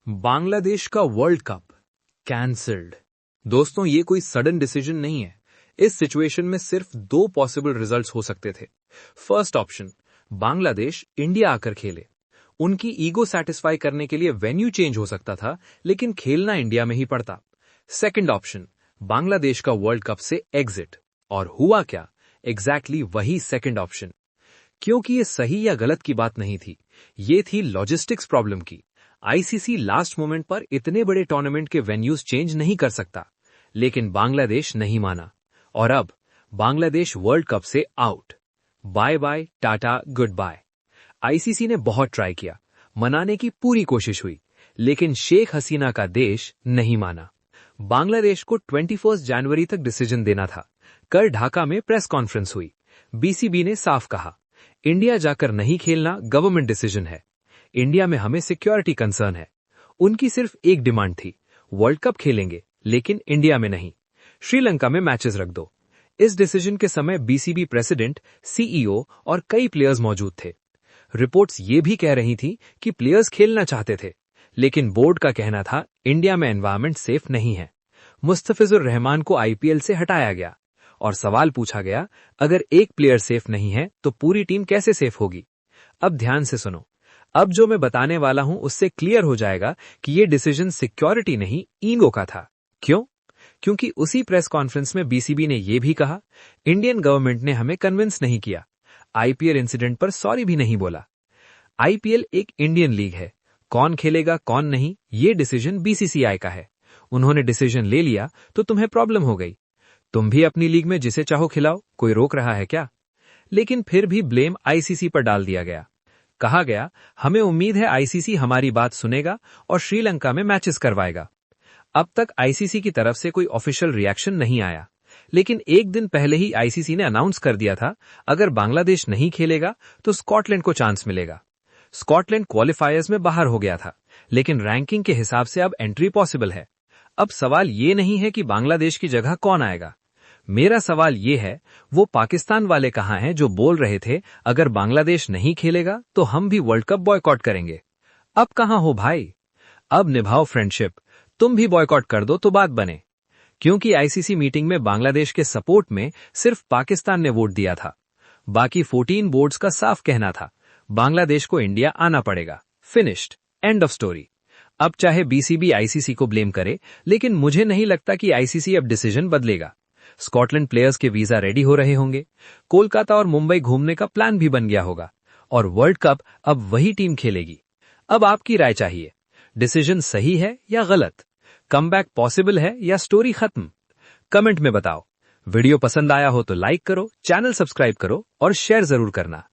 बांग्लादेश का world cup cancelled. दोस्तों, ये कोई सडन डिसीजन नहीं है। इस सिचुएशन में सिर्फ दो पॉसिबल रिजल्ट्स हो सकते थे। फर्स्ट ऑप्शन, बांग्लादेश इंडिया आकर खेले। उनकी ईगो सेटिस्फाई करने के लिए वेन्यू चेंज हो सकता था, लेकिन खेलना इंडिया में ही पड़ता। सेकंड ऑप्शन, बांग्लादेश का वर्ल्ड कप से एग्जिट। और हुआ क्या? एग्जैक्टली वही सेकंड ऑप्शन। क्योंकि ये सही या गलत की बात नहीं थी, ये थी लॉजिस्टिक्स प्रॉब्लम की। आईसीसी लास्ट मोमेंट पर इतने बड़े टूर्नामेंट के वेन्यूज चेंज नहीं कर सकता, लेकिन बांग्लादेश नहीं माना और अब बांग्लादेश वर्ल्ड कप से out. Bye bye tata good bye. ICC ने बहुत ट्राई किया, मनाने की पूरी कोशिश हुई, लेकिन शेख हसीना का देश नहीं माना। बांग्लादेश को 21 जनवरी तक डिसीजन देना था। कल ढाका में प्रेस कॉन्फ्रेंस हुई। बीसीबी ने साफ कहा, इंडिया जाकर नहीं खेलना गवर्नमेंट डिसीजन है। इंडिया में हमें सिक्योरिटी कंसर्न है। उनकी सिर्फ एक डिमांड थी, वर्ल्ड कप खेलेंगे लेकिन इंडिया में नहीं, श्रीलंका में मैचेस रख दो। इस डिसीजन के समय बीसीबी प्रेसिडेंट, सीईओ और कई प्लेयर्स मौजूद थे। रिपोर्ट्स ये भी कह रही थी कि प्लेयर्स खेलना चाहते थे, लेकिन बोर्ड का कहना था इंडिया में एनवायरमेंट सेफ नहीं है। मुस्तफिजुर रहमान को आईपीएल से हटाया गया और सवाल पूछा गया, अगर एक प्लेयर सेफ नहीं है तो पूरी टीम कैसे सेफ होगी? अब ध्यान से सुनो, अब जो मैं बताने वाला हूं उससे क्लियर हो जाएगा कि ये डिसीजन सिक्योरिटी नहीं, ईगो का था। क्यों? क्योंकि उसी प्रेस कॉन्फ्रेंस में बीसीबी ने यह भी कहा, इंडियन गवर्नमेंट ने हमें कन्विंस नहीं किया। आईपीएल इंसिडेंट पर सॉरी भी नहीं बोला। आईपीएल एक इंडियन लीग है, कौन खेलेगा कौन नहीं, ये डिसीजन बीसीसीआई का है। उन्होंने डिसीजन ले लिया तो तुम्हें प्रॉब्लम हो गई। तुम भी अपनी लीग में जिसे चाहो खिलाओ, कोई रोक रहा है क्या? लेकिन फिर भी ब्लेम आईसीसी पर डाल दिया गया। कहा गया, हमें उम्मीद है आईसीसी हमारी बात सुनेगा और श्रीलंका में मैचेस करवाएगा। अब तक आईसीसी की तरफ से कोई ऑफिशियल रिएक्शन नहीं आया, लेकिन एक दिन पहले ही आईसीसी ने अनाउंस कर दिया था, अगर बांग्लादेश नहीं खेलेगा तो स्कॉटलैंड को चांस मिलेगा। स्कॉटलैंड क्वालिफायर्स में बाहर हो गया था, लेकिन रैंकिंग के हिसाब से अब एंट्री पॉसिबल है। अब सवाल ये नहीं है कि बांग्लादेश की जगह कौन आएगा। मेरा सवाल ये है, वो पाकिस्तान वाले कहाँ हैं जो बोल रहे थे अगर बांग्लादेश नहीं खेलेगा तो हम भी वर्ल्ड कप बॉयकॉट करेंगे? अब कहाँ हो भाई? अब निभाओ फ्रेंडशिप, तुम भी बॉयकॉट कर दो तो बात बने। क्योंकि आईसीसी मीटिंग में बांग्लादेश के सपोर्ट में सिर्फ पाकिस्तान ने वोट दिया था। बाकी 14 बोर्ड्स का साफ कहना था, बांग्लादेश को इंडिया आना पड़ेगा। Finished, end of story. अब चाहे बीसीबी आईसीसी को ब्लेम करे, लेकिन मुझे नहीं लगता कि आईसीसी अब डिसीजन बदलेगा। स्कॉटलैंड प्लेयर्स के वीजा रेडी हो रहे होंगे, कोलकाता और मुंबई घूमने का प्लान भी बन गया होगा और वर्ल्ड कप अब वही टीम खेलेगी। अब आपकी राय चाहिए, डिसीजन सही है या गलत? कमबैक पॉसिबल है या स्टोरी खत्म? कमेंट में बताओ। वीडियो पसंद आया हो तो लाइक करो, चैनल सब्सक्राइब करो और शेयर जरूर करना।